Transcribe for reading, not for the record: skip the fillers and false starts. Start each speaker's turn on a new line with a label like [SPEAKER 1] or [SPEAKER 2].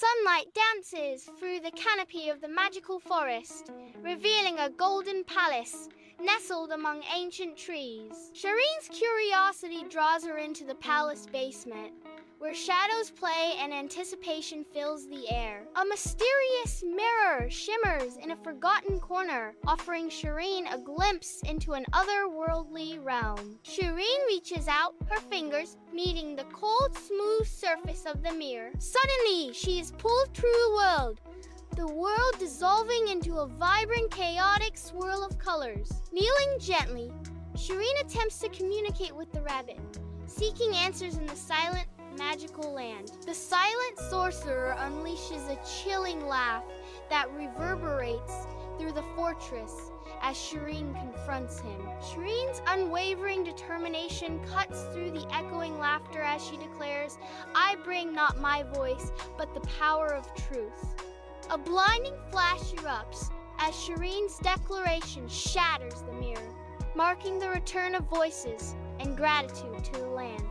[SPEAKER 1] Sunlight dances through the canopy of the magical forest, revealing a golden palace nestled among ancient trees. Shireen's curiosity draws her into the palace basement, where shadows play and anticipation fills the air. A mysterious mirror shimmers in a forgotten corner, offering Shireen a glimpse into an otherworldly realm. Shireen reaches out, her fingers meeting the cold, smooth surface of the mirror. Suddenly, she is pulled through the world dissolving into a vibrant, chaotic swirl of colors. Kneeling gently, Shireen attempts to communicate with the rabbit, seeking answers in the silent, magical land. The Silent Sorcerer unleashes a chilling laugh that reverberates through the fortress as Shireen confronts him. Shireen's unwavering determination cuts through the echoing laughter as she declares, "I bring not my voice, but the power of truth." A blinding flash erupts as Shireen's declaration shatters the mirror, marking the return of voices and gratitude to the land.